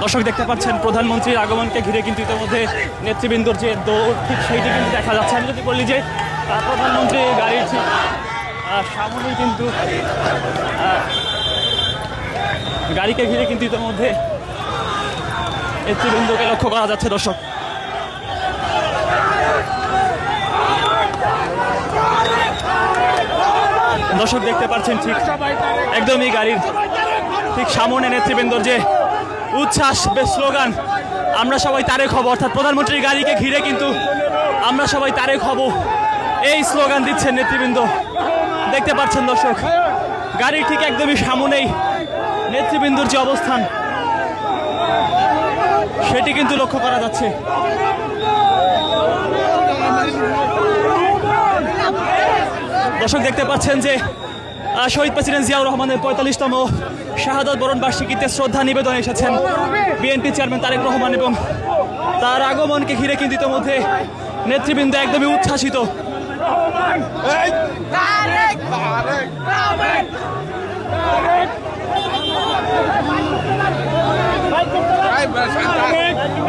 দর্শক দেখতে পাচ্ছেন প্রধানমন্ত্রীর আগমনকে ঘিরে কিন্তু ইতিমধ্যে নেতৃবৃন্দর যে দৌড় ঠিক সেইটি কিন্তু দেখা যাচ্ছে। আমি যদি বলি যে প্রধানমন্ত্রী গাড়ির ঠিক সামনেই কিন্তু গাড়িকে ঘিরে কিন্তু ইতিমধ্যে নেতৃবৃন্দকে লক্ষ্য করা যাচ্ছে। দর্শক দেখতে পাচ্ছেন ঠিক একদমই গাড়ির ঠিক সামনে নেতৃবৃন্দর যে উচ্ছ্বাস স্লোগান, আমরা সবাই তারেক হব, অর্থাৎ প্রধানমন্ত্রীর গাড়িকে ঘিরে কিন্তু আমরা সবাই তারেক হব, এই স্লোগান দিচ্ছেন নেতৃবৃন্দ। দেখতে পাচ্ছেন দর্শক গাড়ির ঠিক একদমই সামনেই নেতৃবৃন্দর যে অবস্থান সেটি কিন্তু লক্ষ্য করা যাচ্ছে। দর্শক দেখতে পাচ্ছেন যে শহীদ প্রেসিডেন্ট জিয়াউর রহমানের ৪৫তম শাহাদত বরণ বার্ষিকীতে শ্রদ্ধা নিবেদনে এসেছেন বিএনপি চেয়ারম্যান তারেক রহমান এবং তার আগমনকে ঘিরে কিন্তু ইতিমধ্যে নেতৃবৃন্দ একদমই উচ্ছ্বাসিত।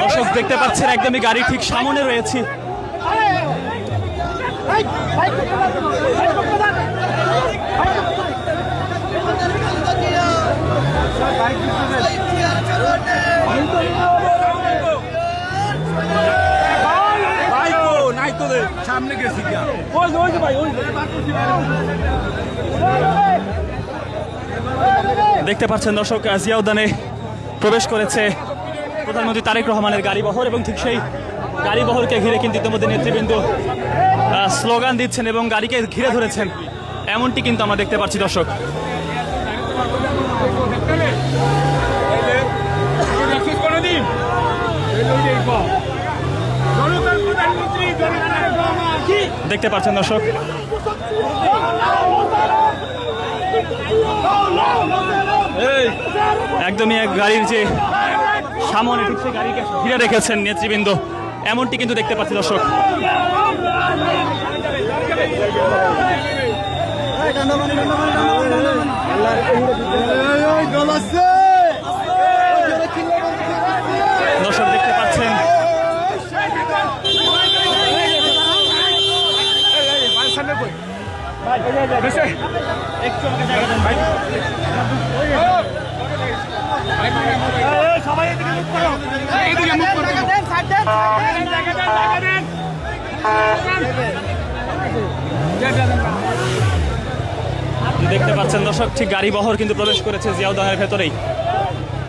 দর্শক দেখতে পাচ্ছেন একদমই গাড়ি ঠিক সামনে রয়েছে। দেখতে পাচ্ছেন দর্শক জিয়া উদ্যানে প্রবেশ করেছে প্রধানমন্ত্রী তারেক রহমানের গাড়িবহর এবং ঠিক সেই গাড়িবহরকে ঘিরে কিন্তু ইতিমধ্যে নেতৃবৃন্দ স্লোগান দিচ্ছেন এবং গাড়িকে ঘিরে ধরেছেন, এমনটি কিন্তু আমরা দেখতে পাচ্ছি। দর্শক দেখতে পাচ্ছেন দর্শক একদমই এক গাড়ির যে সামনে ঠিক সেই গাড়িকে ঘিরে রেখেছেন নেতৃবৃন্দ, এমনটি কিন্তু দেখতে পাচ্ছি। দর্শক দর্শক দেখতে পাচ্ছেন দেখতে পাচ্ছেন দর্শক ঠিক গাড়ি বহর কিন্তু প্রবেশ করেছে জিয়া উদ্যানের ভেতরেই।